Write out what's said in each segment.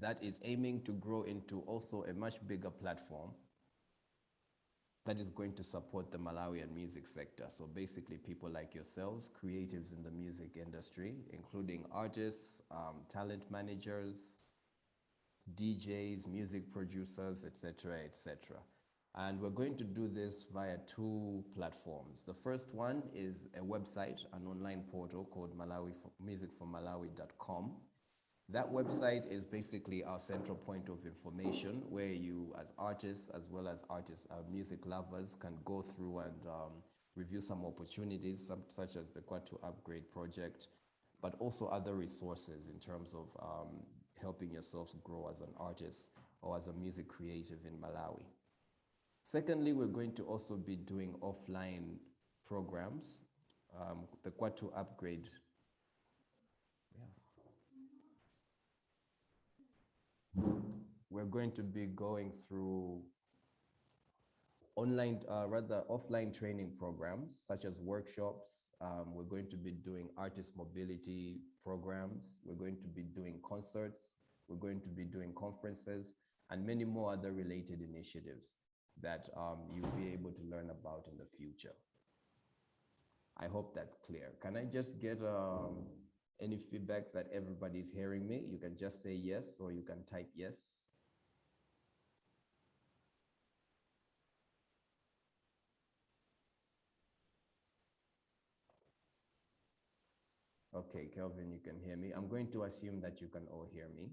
that is aiming to grow into also a much bigger platform that is going to support the Malawian music sector. So basically people like yourselves, creatives in the music industry, including artists, talent managers, DJs, music producers, etc., etc. And we're going to do this via two platforms. The first one is a website, an online portal called musicformalawi.com. That website is basically our central point of information where you as artists, as well as music lovers, can go through and review some opportunities, such as the Kwatu Upgrade project, but also other resources in terms of helping yourselves grow as an artist or as a music creative in Malawi. Secondly, we're going to also be doing offline programs. The Kwatu Upgrade. We're going to be going through online, rather offline training programs, such as workshops. We're going to be doing artist mobility programs. We're going to be doing concerts. We're going to be doing conferences and many more other related initiatives that you'll be able to learn about in the future. I hope that's clear. Can I just get any feedback that everybody's hearing me? You can just say yes, or you can type yes. Okay, Kelvin, you can hear me. I'm going to assume that you can all hear me.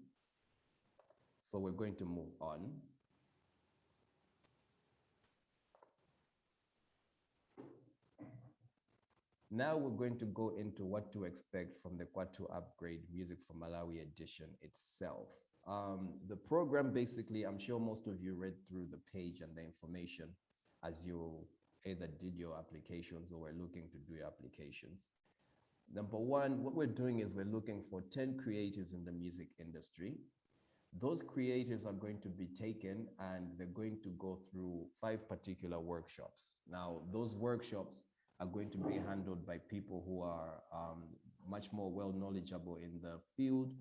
So we're going to move on. Now we're going to go into what to expect from the Kwatu Upgrade Music for Malawi edition itself. The program, basically, I'm sure most of you read through the page and the information as you either did your applications or were looking to do your applications. Number one, what we're doing is we're looking for 10 creatives in the music industry. Those creatives are going to be taken and they're going to go through 5 particular workshops. Now, those workshops are going to be handled by people who are much more well knowledgeable in the field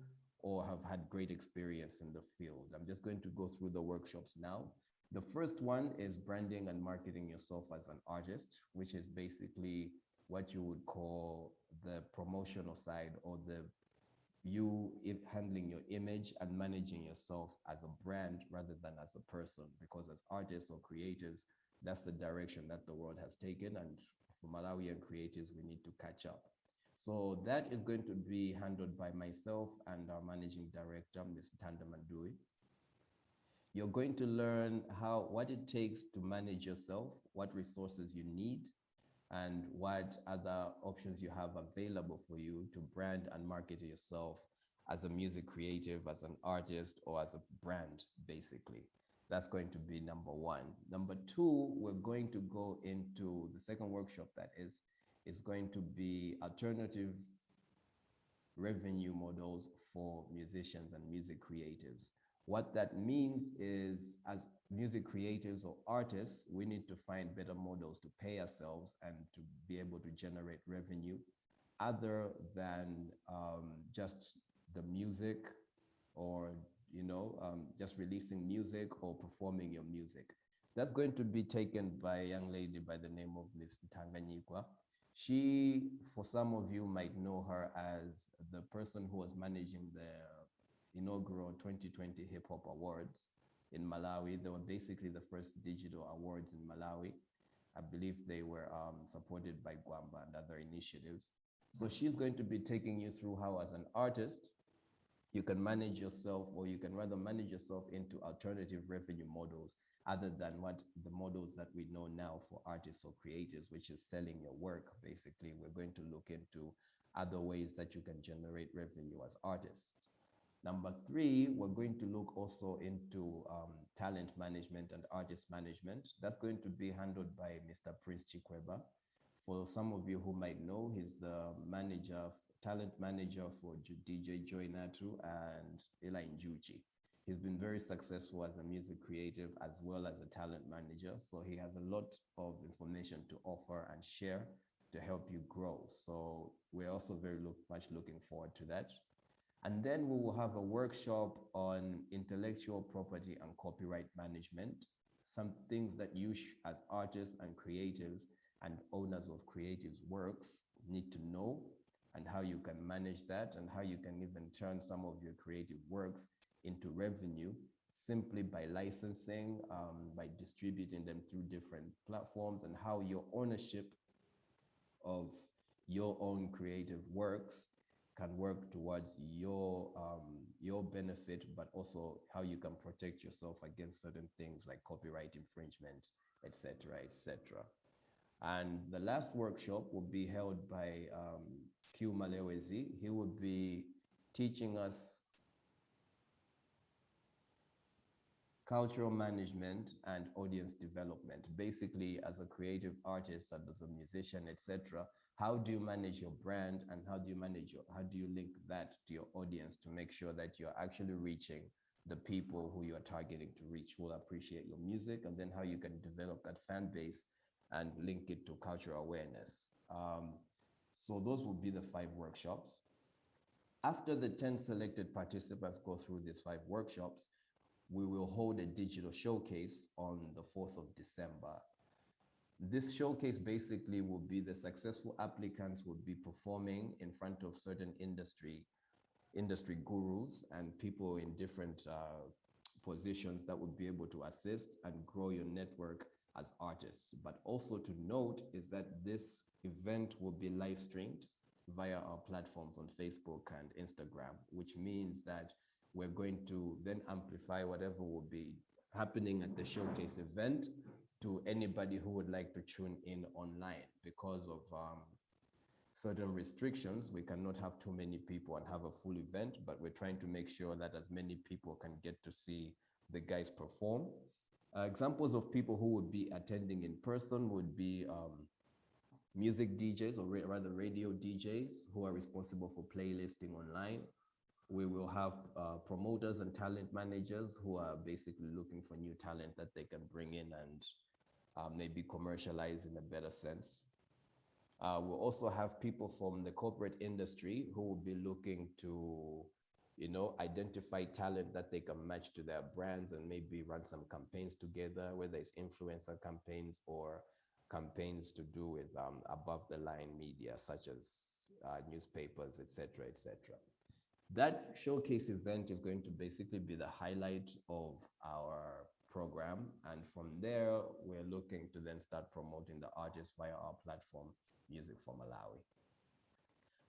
or have had great experience in the field. I'm just going to go through the workshops now. The first one is branding and marketing yourself as an artist, which is basically what you would call the promotional side, or handling your image and managing yourself as a brand rather than as a person, because as artists or creatives, that's the direction that the world has taken, and for Malawian creatives, we need to catch up. So that is going to be handled by myself and our managing director, Ms. Tanda Mandui. You're going to learn what it takes to manage yourself, what resources you need, and what other options you have available for you to brand and market yourself as a music creative, as an artist, or as a brand, basically. That's going to be number one. Number two, we're going to go into the second workshop that is going to be alternative revenue models for musicians and music creatives. What that means is, as music creatives or artists, we need to find better models to pay ourselves and to be able to generate revenue other than just the music, or just releasing music or performing your music. That's going to be taken by a young lady by the name of Ms. Tanganyikwa. She, for some of you, might know her as the person who was managing the inaugural 2020 Hip Hop Awards in Malawi. They were basically the first digital awards in Malawi. I believe they were supported by Gwamba and other initiatives. So she's going to be taking you through how, as an artist, you can manage yourself, or you can rather manage yourself into alternative revenue models other than what the models that we know now for artists or creators, which is selling your work. Basically, we're going to look into other ways that you can generate revenue as artists. Number three, we're going to look also into talent management and artist management. That's going to be handled by Mr. Prince Chikweba. For some of you who might know, he's the talent manager for DJ Joy Natu and Ela Njuchi. He's been very successful as a music creative as well as a talent manager. So he has a lot of information to offer and share to help you grow. So we're also very much looking forward to that. And then we will have a workshop on intellectual property and copyright management, some things that you as artists and creatives and owners of creative works need to know, and how you can manage that, and how you can even turn some of your creative works into revenue simply by licensing, by distributing them through different platforms, and how your ownership of your own creative works can work towards your benefit, but also how you can protect yourself against certain things like copyright infringement, etc., etc. And the last workshop will be held by Q Malewezi. He will be teaching us cultural management and audience development. Basically, as a creative artist and as a musician, etc., how do you manage your brand, and how do you link that to your audience to make sure that you're actually reaching the people who you're targeting to reach, will appreciate your music, and then how you can develop that fan base and link it to cultural awareness. So those will be the 5 workshops. After the 10 selected participants go through these 5 workshops, we will hold a digital showcase on the 4th of December. This showcase basically will be the successful applicants will be performing in front of certain industry gurus and people in different positions that would be able to assist and grow your network as artists. But also to note is that this event will be live streamed via our platforms on Facebook and Instagram, which means that we're going to then amplify whatever will be happening at the showcase event to anybody who would like to tune in online. Because of certain restrictions, we cannot have too many people and have a full event, but we're trying to make sure that as many people can get to see the guys perform. Examples of people who would be attending in person would be music DJs, or rather radio DJs, who are responsible for playlisting online. We will have promoters and talent managers who are basically looking for new talent that they can bring in and maybe commercialize in a better sense. We'll also have people from the corporate industry who will be looking to, identify talent that they can match to their brands and maybe run some campaigns together, whether it's influencer campaigns or campaigns to do with above the line media, such as newspapers, etc., etc. That showcase event is going to basically be the highlight of our program. And from there, we're looking to then start promoting the artists via our platform, Music for Malawi.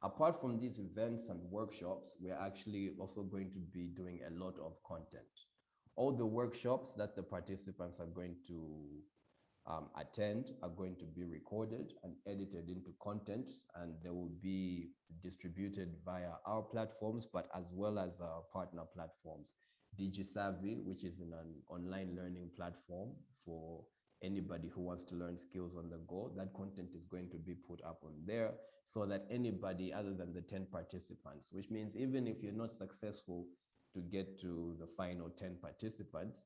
Apart from these events and workshops, we're actually also going to be doing a lot of content. All the workshops that the participants are going to attend are going to be recorded and edited into content, and they will be distributed via our platforms, but as well as our partner platforms. DigiSavvy, which is an online learning platform for anybody who wants to learn skills on the go. That content is going to be put up on there so that anybody other than the 10 participants, which means even if you're not successful to get to the final 10 participants,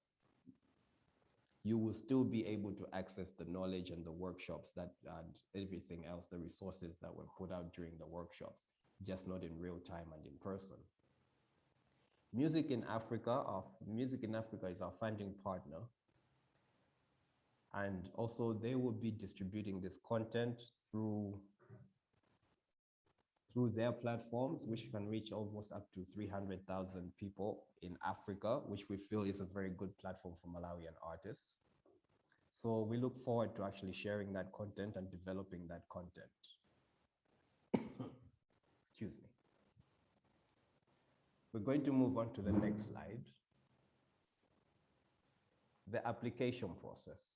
you will still be able to access the knowledge and the workshops and everything else, the resources that were put out during the workshops, just not in real time and in person. Music in Africa is our funding partner. And also they will be distributing this content through their platforms, which can reach almost up to 300,000 people in Africa, which we feel is a very good platform for Malawian artists. So we look forward to actually sharing that content and developing that content. Excuse me. We're going to move on to the next slide. The application process.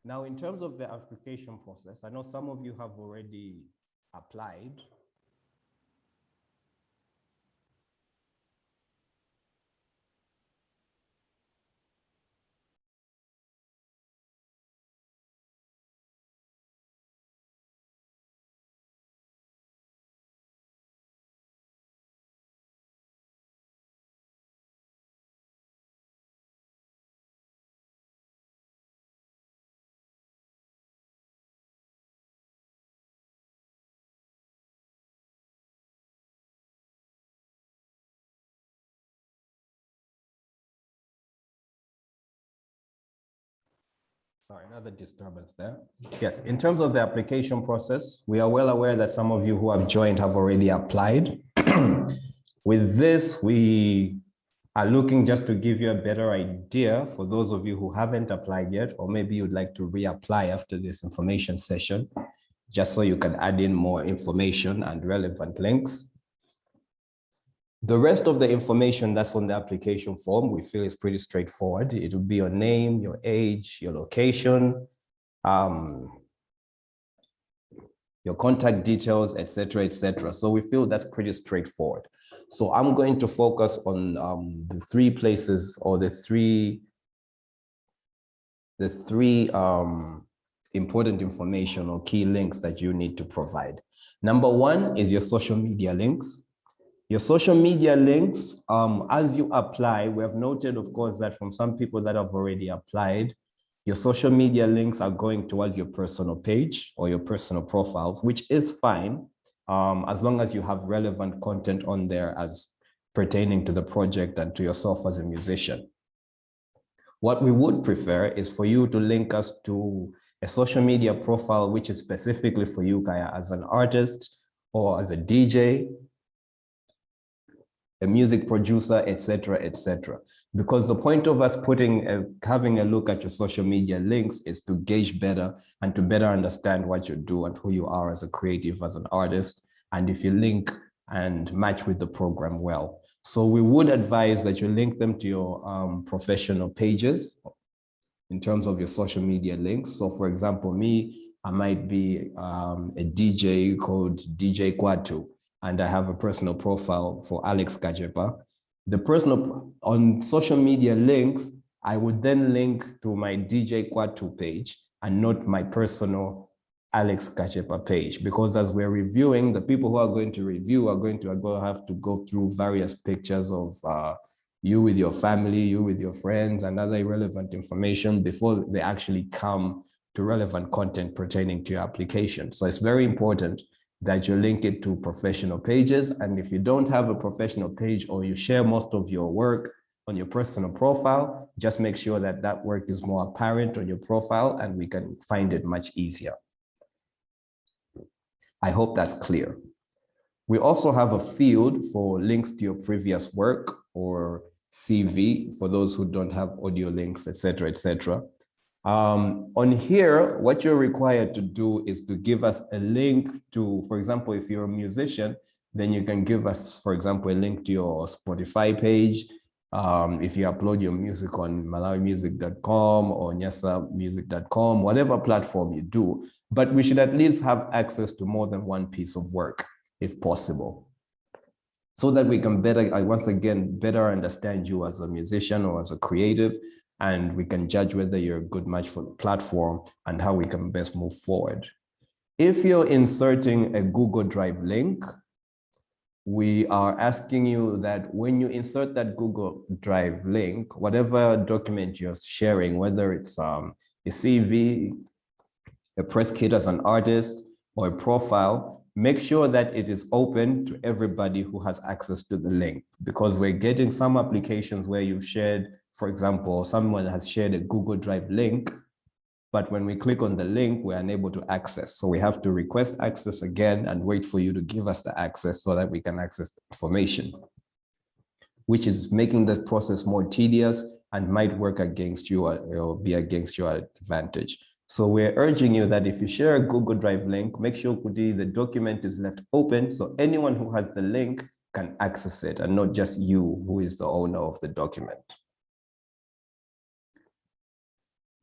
Now, in terms of the application process, I know some of you have already applied. Sorry, another disturbance there. Yes, in terms of the application process, we are well aware that some of you who have joined have already applied. With this, we are looking just to give you a better idea for those of you who haven't applied yet, or maybe you'd like to reapply after this information session, just so you can add in more information and relevant links. The rest of the information that's on the application form, we feel is pretty straightforward. It will be your name, your age, your location, your contact details, etc., etc. So we feel that's pretty straightforward. So I'm going to focus on the three places or the three important information or key links that you need to provide. Number one is your social media links. Your social media links, as you apply, we have noted, of course, that from some people that have already applied, your social media links are going towards your personal page or your personal profiles, which is fine, as long as you have relevant content on there as pertaining to the project and to yourself as a musician. What we would prefer is for you to link us to a social media profile, which is specifically for you, Kaya, as an artist or as a DJ, a music producer, etc., etc. Because the point of us having a look at your social media links is to gauge better and to better understand what you do and who you are as a creative, as an artist, and if you link and match with the program well. So we would advise that you link them to your professional pages in terms of your social media links. So for example, me, I might be a DJ called DJ Kwatu, and I have a personal profile for Alex Kajepa. The personal, on social media links, I would then link to my DJ Kwatu page and not my personal Alex Kajepa page, because as we're reviewing, the people who are going to review are going to have to go through various pictures of you with your family, you with your friends, and other relevant information before they actually come to relevant content pertaining to your application. So it's very important that you link it to professional pages. And if you don't have a professional page or you share most of your work on your personal profile, just make sure that that work is more apparent on your profile and we can find it much easier. I hope that's clear. We also have a field for links to your previous work or CV for those who don't have audio links, etc., etc. On here, what you're required to do is to give us a link to, for example, if you're a musician, then you can give us, for example, a link to your Spotify page. If you upload your music on malawimusic.com or nyasamusic.com, whatever platform you do, but we should at least have access to more than one piece of work, if possible, so that we can better, once again, better understand you as a musician or as a creative, and we can judge whether you're a good match for the platform and how we can best move forward. If you're inserting a Google Drive link, we are asking you that when you insert that Google Drive link, whatever document you're sharing, whether it's a CV, a press kit as an artist, or a profile, make sure that it is open to everybody who has access to the link, because we're getting some applications where you've shared, for example, someone has shared a Google Drive link, but when we click on the link, we're unable to access. So we have to request access again and wait for you to give us the access so that we can access the information, which is making the process more tedious and might work against you or be against your advantage. So we're urging you that if you share a Google Drive link, make sure the document is left open so anyone who has the link can access it and not just you who is the owner of the document.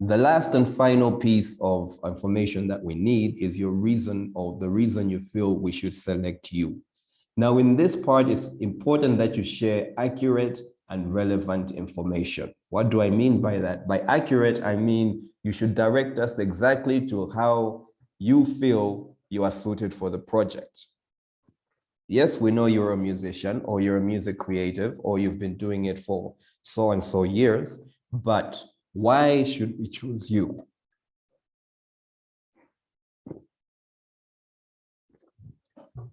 The last and final piece of information that we need is your reason, or the reason you feel we should select you. Now, in this part, it's important that you share accurate and relevant information. What do I mean by that? By accurate, I mean you should direct us exactly to how you feel you are suited for the project. Yes, we know you're a musician or you're a music creative or you've been doing it for so and so years, but why should we choose you?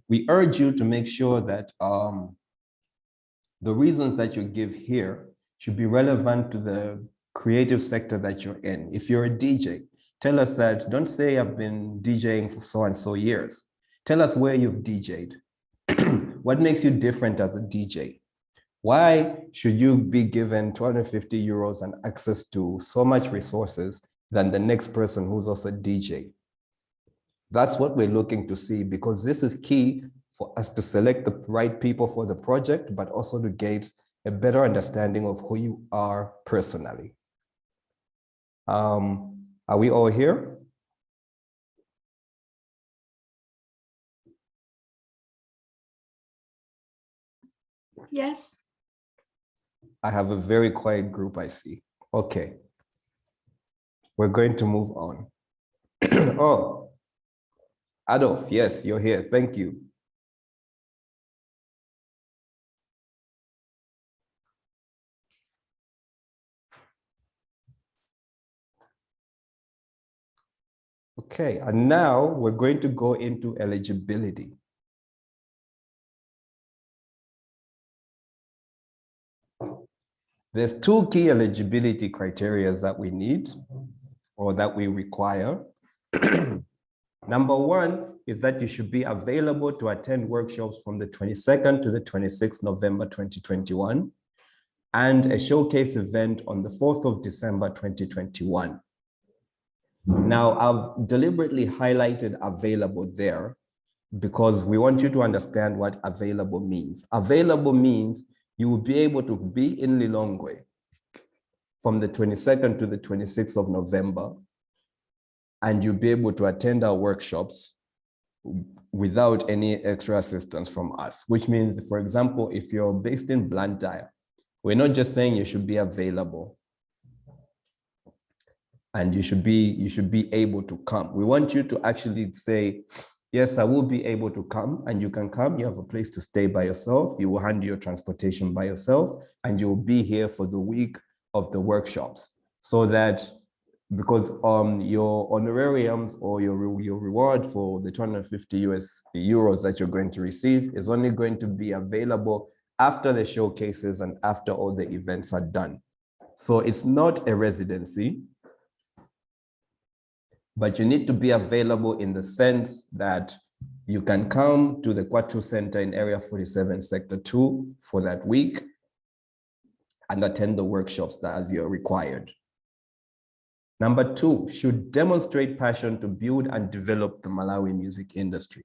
We urge you to make sure that the reasons that you give here should be relevant to the creative sector that you're in. If you're a DJ, tell us that. Don't say I've been DJing for so and so years. Tell us where you've DJ'd. What makes you different as a DJ? Why should you be given 250 euros and access to so much resources than the next person who's also a DJ? That's what we're looking to see, because this is key for us to select the right people for the project, but also to get a better understanding of who you are personally. Are we all here? Yes. I have a very quiet group, I see. Okay. We're going to move on. Oh, Adolf, yes, you're here. Thank you. Okay, and now we're going to go into eligibility. There's two key eligibility criteria that we need or that we require. Number one is that you should be available to attend workshops from the 22nd to the 26th November 2021 and a showcase event on the 4th of December 2021. Now, I've deliberately highlighted available there because we want you to understand what available means. Available means you will be able to be in Lilongwe from the 22nd to the 26th of November, and you'll be able to attend our workshops without any extra assistance from us, which means, for example, if you're based in Blantyre, we're not just saying you should be available and you should be able to come. We want you to actually say, yes, I will be able to come, and you can come. You have a place to stay by yourself. You will handle your transportation by yourself, and you will be here for the week of the workshops. So that, because your honorariums or your reward for the 250 euros that you're going to receive is only going to be available after the showcases and after all the events are done. So it's not a residency, but you need to be available in the sense that you can come to the Kwatu Center in Area 47, Sector 2 for that week and attend the workshops that as you're required. Number two, should demonstrate passion to build and develop the Malawi music industry,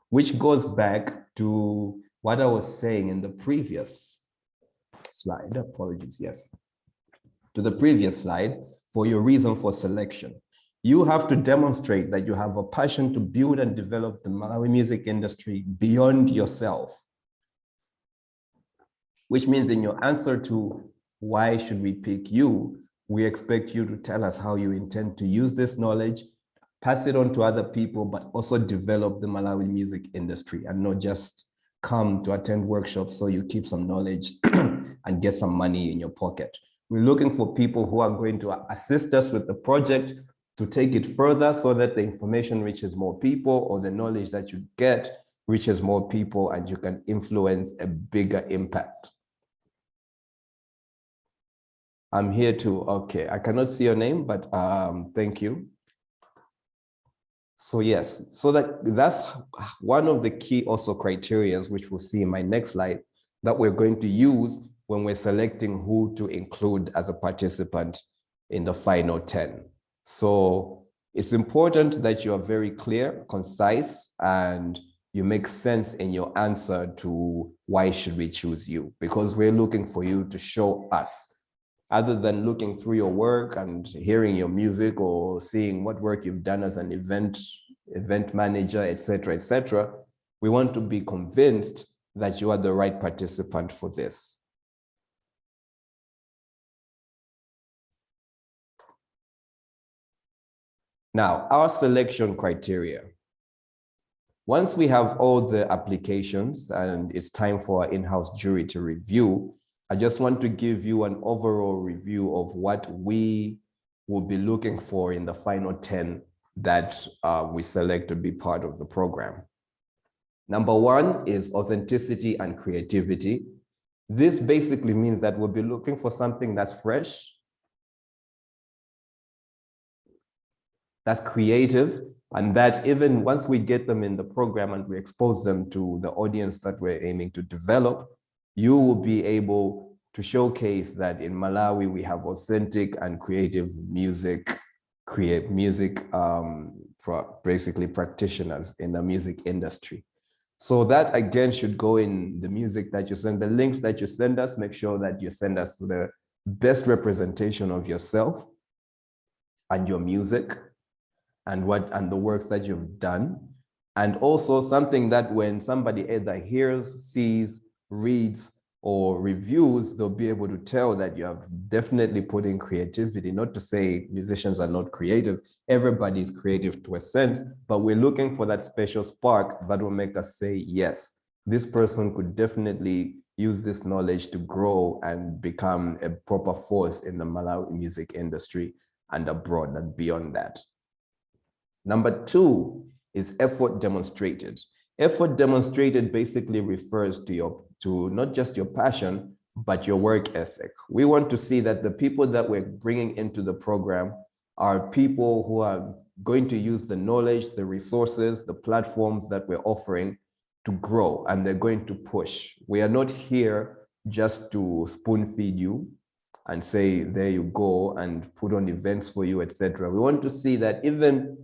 which goes back to what I was saying in the previous slide. Apologies, yes. To the previous slide for your reason for selection. You have to demonstrate that you have a passion to build and develop the Malawi music industry beyond yourself, which means in your answer to why should we pick you, we expect you to tell us how you intend to use this knowledge, pass it on to other people, but also develop the Malawi music industry and not just come to attend workshops so you keep some knowledge and get some money in your pocket. We're looking for people who are going to assist us with the project to take it further so that the information reaches more people, or the knowledge that you get reaches more people, and you can influence a bigger impact. I'm here too. Okay, I cannot see your name, but thank you. So yes, so that's one of the key also criteria, which we'll see in my next slide, that we're going to use when we're selecting who to include as a participant in the final 10. So it's important that you are very clear, concise, and you make sense in your answer to why should we choose you, because we're looking for you to show us. Other than looking through your work and hearing your music or seeing what work you've done as an event manager, etc., we want to be convinced that you are the right participant for this. Now, our selection criteria. Once we have all the applications and it's time for our in-house jury to review, I just want to give you an overall review of what we will be looking for in the final 10 that we select to be part of the program. Number one is authenticity and creativity. This basically means that we'll be looking for something that's fresh, that's creative, and that even once we get them in the program and we expose them to the audience that we're aiming to develop, you will be able to showcase that in Malawi, we have authentic and creative music, basically practitioners in the music industry. So that again should go in the music that you send, the links that you send us, make sure that you send us the best representation of yourself and your music and the works that you've done. And also something that when somebody either hears, sees, reads, or reviews, they'll be able to tell that you have definitely put in creativity. Not to say musicians are not creative, everybody is creative to a sense, but we're looking for that special spark that will make us say, yes, this person could definitely use this knowledge to grow and become a proper force in the Malawi music industry and abroad and beyond that. Number 2 is effort demonstrated. Effort demonstrated basically refers to not just your passion, but your work ethic. We want to see that the people that we're bringing into the program are people who are going to use the knowledge, the resources, the platforms that we're offering to grow, and they're going to push. We are not here just to spoon feed you and say, there you go, and put on events for you, etc. We want to see that even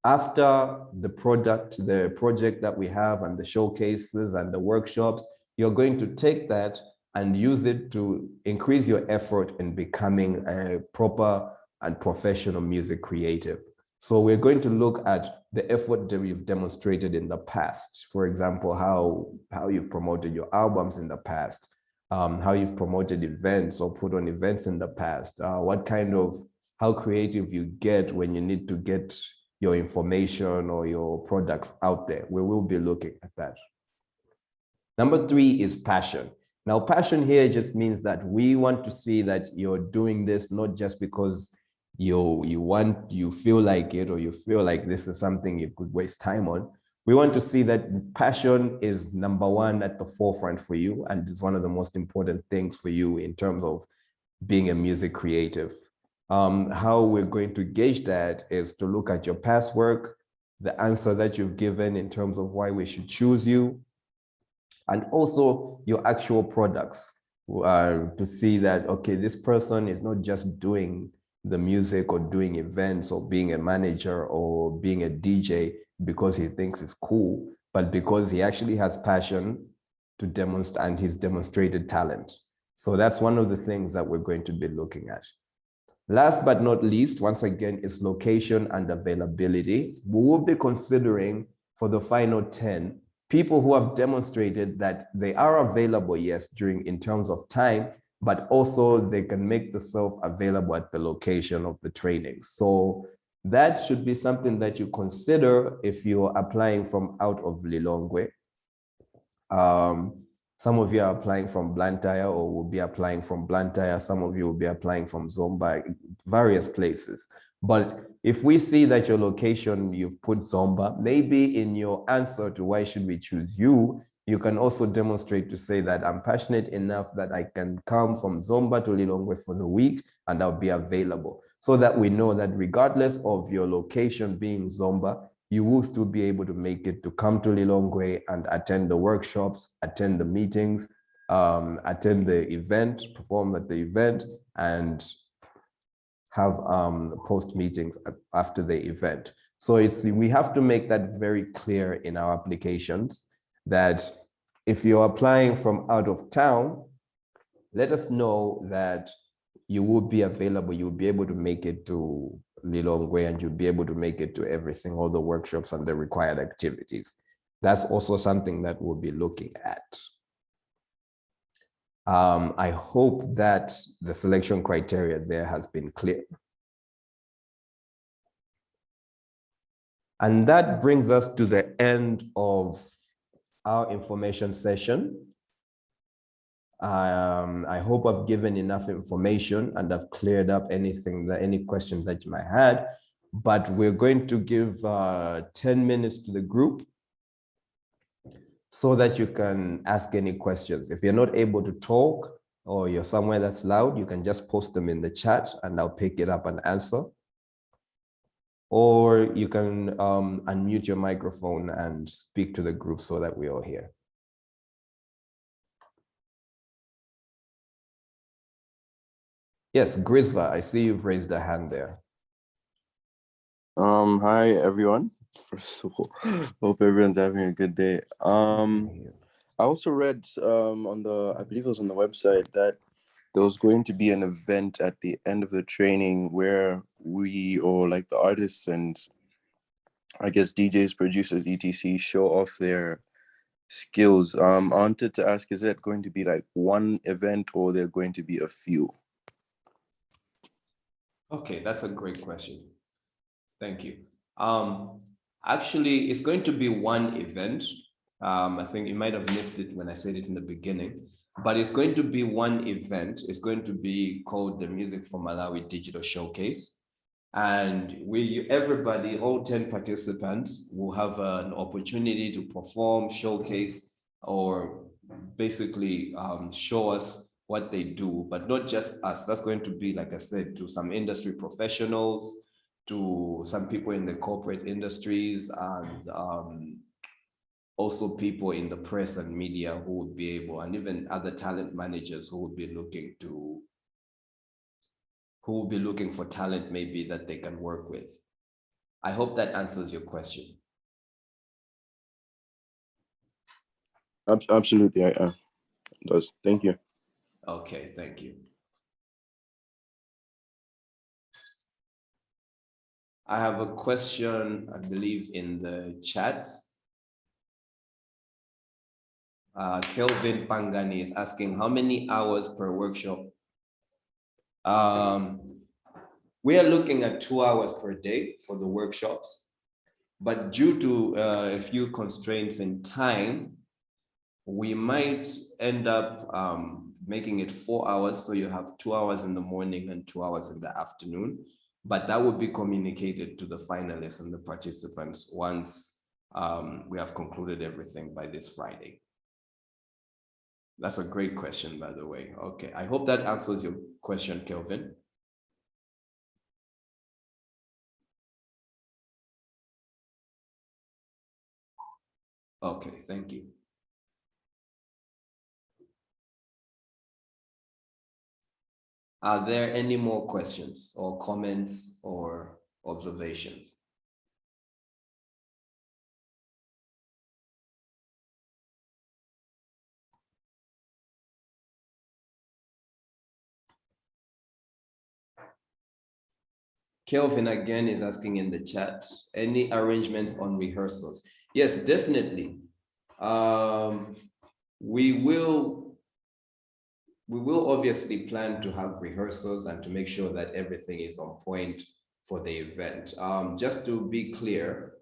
after the project that we have and the showcases and the workshops, you're going to take that and use it to increase your effort in becoming a proper and professional music creative. So we're going to look at the effort that you've demonstrated in the past. For example, how you've promoted your albums in the past, how you've promoted events or put on events in the past, how creative you get when you need to get your information or your products out there. We will be looking at that. Number 3 is passion. Now, passion here just means that we want to see that you're doing this not just because you feel like it, or you feel like this is something you could waste time on. We want to see that passion is number 1 at the forefront for you, and is one of the most important things for you in terms of being a music creative. How we're going to gauge that is to look at your past work, the answer that you've given in terms of why we should choose you, and also your actual products, to see that, okay, this person is not just doing the music or doing events or being a manager or being a DJ because he thinks it's cool, but because he actually has passion to demonstrate, and he's demonstrated talent. So that's one of the things that we're going to be looking at. Last but not least, once again, is location and availability. We will be considering for the final 10 people who have demonstrated that they are available, yes, in terms of time, but also they can make themselves available at the location of the training. So that should be something that you consider if you're applying from out of Lilongwe. Some of you are applying from Blantyre or will be applying from Blantyre. Some of you will be applying from Zomba, various places. But if we see that your location, you've put Zomba, maybe in your answer to why should we choose you, you can also demonstrate to say that I'm passionate enough that I can come from Zomba to Lilongwe for the week and I'll be available. So that we know that regardless of your location being Zomba, you will still be able to make it to come to Lilongwe and attend the workshops, attend the meetings, attend the event, perform at the event, and have post meetings after the event. So we have to make that very clear in our applications, that if you're applying from out of town, let us know that you will be available, you'll be able to make it to Lilongwe, and you'll be able to make it to everything, all the workshops and the required activities. That's also something that we'll be looking at. I hope that the selection criteria there has been clear. And that brings us to the end of our information session. I hope I've given enough information and I've cleared up any questions that you might have, but we're going to give 10 minutes to the group so that you can ask any questions. If you're not able to talk or you're somewhere that's loud, you can just post them in the chat and I'll pick it up and answer. or you can unmute your microphone and speak to the group so that we all hear. Yes, Grisva, I see you've raised a hand there. Hi everyone. First of all, hope everyone's having a good day. I also read on the, I believe it was on the website, that there was going to be an event at the end of the training where we, or like the artists and I guess DJs, producers, etc., show off their skills. I wanted to ask, is it going to be like one event or there going to be a few? Okay, that's a great question. Thank you. Actually, it's going to be one event. I think you might have missed it when I said it in the beginning, but it's going to be one event. It's going to be called the Music for Malawi Digital Showcase. And everybody, all 10 participants will have an opportunity to perform, showcase, or basically show us what they do, but not just us. That's going to be, like I said, to some industry professionals, to some people in the corporate industries, and also people in the press and media who would be able, and even other talent managers who would be looking for talent maybe that they can work with. I hope that answers your question. Absolutely, it does. Thank you. Okay, thank you. I have a question, I believe, in the chat. Kelvin Pangani is asking, how many hours per workshop? We are looking at 2 hours per day for the workshops, but due to a few constraints in time, we might end up making it 4 hours. So you have 2 hours in the morning and 2 hours in the afternoon, but that will be communicated to the finalists and the participants once we have concluded everything by this Friday. That's a great question, by the way. Okay, I hope that answers your question, Kelvin. Okay, thank you. Are there any more questions or comments or observations? Kelvin again is asking in the chat, any arrangements on rehearsals? Yes, definitely. We will obviously plan to have rehearsals and to make sure that everything is on point for the event. Just to be clear,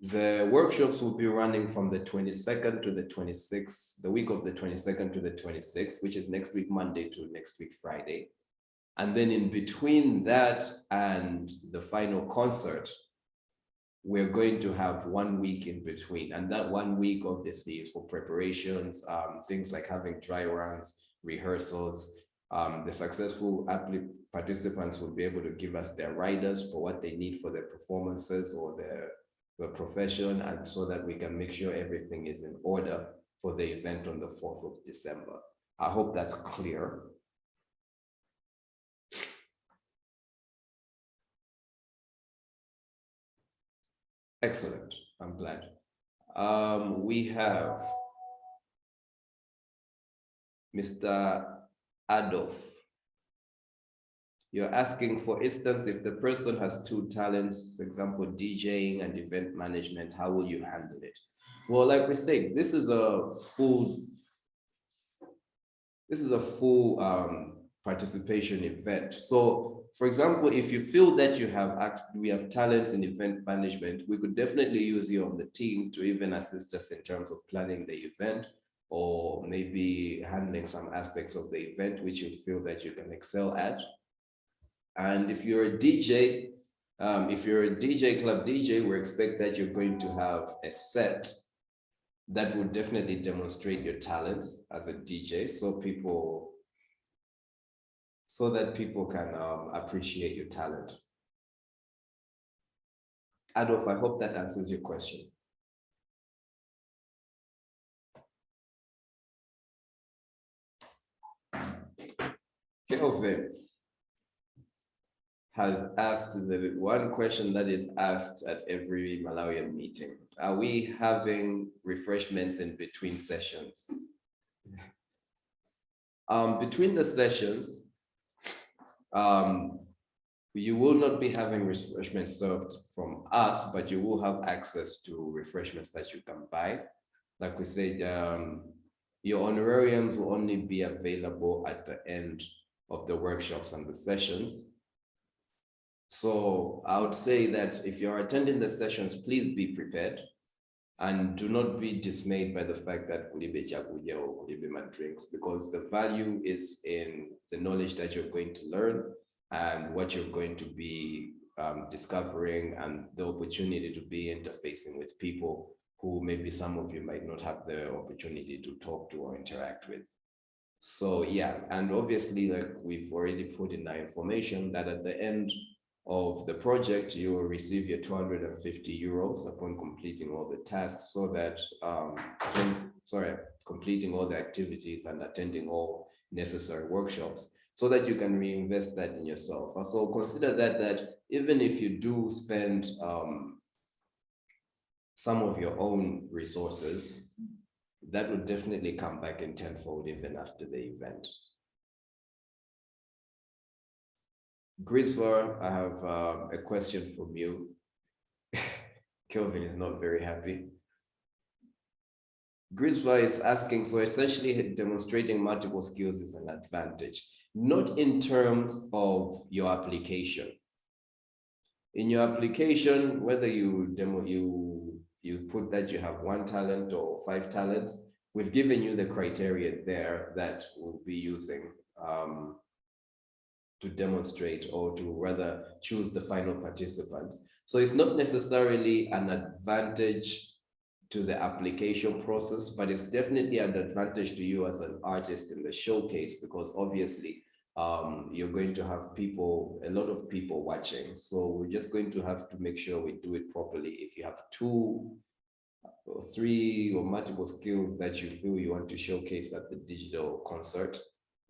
the workshops will be running from the 22nd to the 26th, the week of the 22nd to the 26th, which is next week, Monday to next week, Friday. And then in between that and the final concert, we're going to have 1 week in between. And that 1 week obviously is for preparations, things like having dry runs, rehearsals. The successful participants will be able to give us their riders for what they need for their performances or their profession, and so that we can make sure everything is in order for the event on the 4th of December. I hope that's clear. Excellent, I'm glad. We have Mr. Adolf. You're asking, for instance, if the person has 2 talents, for example, DJing and event management, how will you handle it? Well, like we say, this is a full participation event. So, for example, if you feel that we have talents in event management, we could definitely use you on the team to even assist us in terms of planning the event, or maybe handling some aspects of the event which you feel that you can excel at. And if you're a DJ, club DJ, we expect that you're going to have a set that will definitely demonstrate your talents as a DJ, so that people can appreciate your talent. Adolf, I hope that answers your question. Kelvin has asked the one question that is asked at every Malawian meeting. Are we having refreshments in between sessions? Between the sessions, you will not be having refreshments served from us, but you will have access to refreshments that you can buy. Like we said, your honorariums will only be available at the end of the workshops and the sessions. So I would say that if you're attending the sessions, please be prepared and do not be dismayed by the fact that kulibe chakudya or kulibe drinks, because the value is in the knowledge that you're going to learn and what you're going to be discovering, and the opportunity to be interfacing with people who maybe some of you might not have the opportunity to talk to or interact with. So yeah, and obviously, like we've already put in our information, that at the end of the project, you will receive your 250 euros upon completing all the tasks, so that, completing all the activities and attending all necessary workshops, so that you can reinvest that in yourself. So consider that even if you do spend some of your own resources, that would definitely come back in tenfold even after the event. Grisvar, I have a question from you. Kelvin is not very happy. Grisvar is asking, so essentially demonstrating multiple skills is an advantage, not in terms of your application. In your application, whether you put that you have 1 talent or 5 talents, we've given you the criteria there that we'll be using to demonstrate, or to rather choose the final participants. So it's not necessarily an advantage to the application process, but it's definitely an advantage to you as an artist in the showcase, because obviously you're going to have a lot of people watching. So we're just going to have to make sure we do it properly. If you have 2 or 3 or multiple skills that you feel you want to showcase at the digital concert,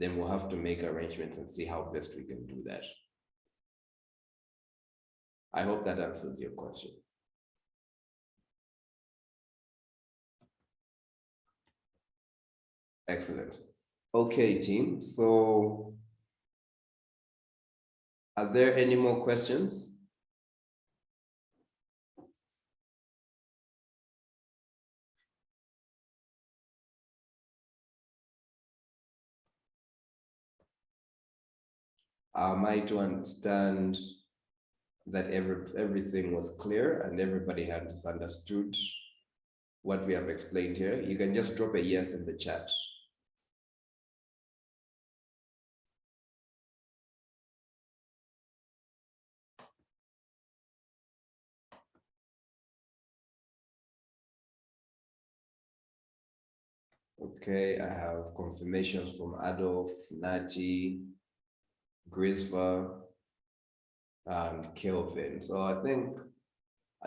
then we'll have to make arrangements and see how best we can do that. I hope that answers your question. Excellent. Okay, team. So are there any more questions? Am I to understand that everything was clear and everybody has understood what we have explained here? You can just drop a yes in the chat. Okay, I have confirmations from Adolf, Nati, Grisva, and Kelvin. So I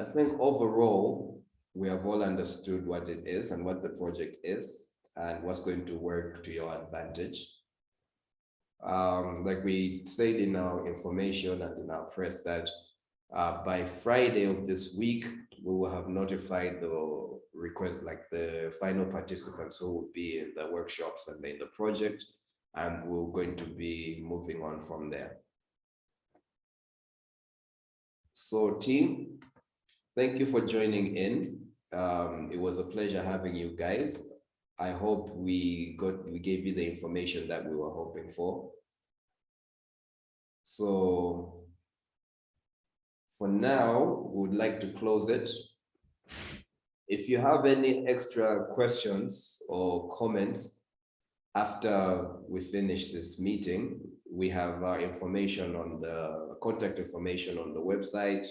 think overall, we have all understood what it is and what the project is and what's going to work to your advantage. Like we said in our information and in our press, that by Friday of this week, we will have notified the request, like the final participants who will be in the workshops and in the project, and we're going to be moving on from there. So team, thank you for joining in. It was a pleasure having you guys. I hope we gave you the information that we were hoping for. So for now, we would like to close it. If you have any extra questions or comments after we finish this meeting, we have our information on the contact information on the website,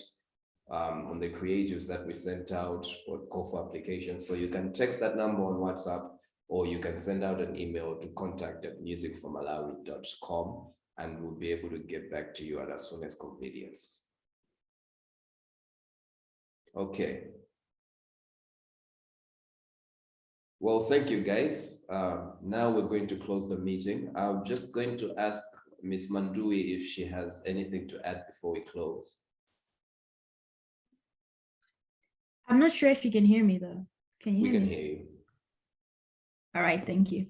on the creatives that we sent out for call for applications. So you can text that number on WhatsApp, or you can send out an email to contact@musicformalawi.com, and we'll be able to get back to you as soon as convenience. Okay. Well, thank you, guys. Now we're going to close the meeting. I'm just going to ask Ms. Mandui if she has anything to add before we close. I'm not sure if you can hear me though. Can you We hear can me? hear you. All right, thank you.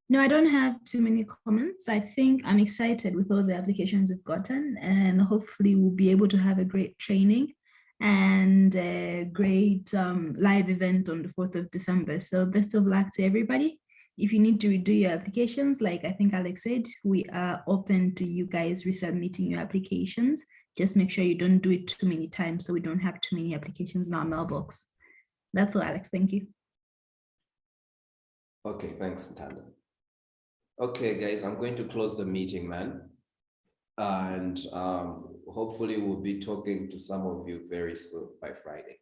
No, I don't have too many comments. I think I'm excited with all the applications we've gotten, and hopefully we'll be able to have a great training and a great live event on the 4th of December. So best of luck to everybody. If you need to redo your applications, like I think Alex said, we are open to you guys resubmitting your applications. Just make sure you don't do it too many times so we don't have too many applications in our mailbox. That's all, Alex. Thank you. Okay, thanks, Tanda. Okay, guys, I'm going to close the meeting, man. And hopefully we'll be talking to some of you very soon by Friday.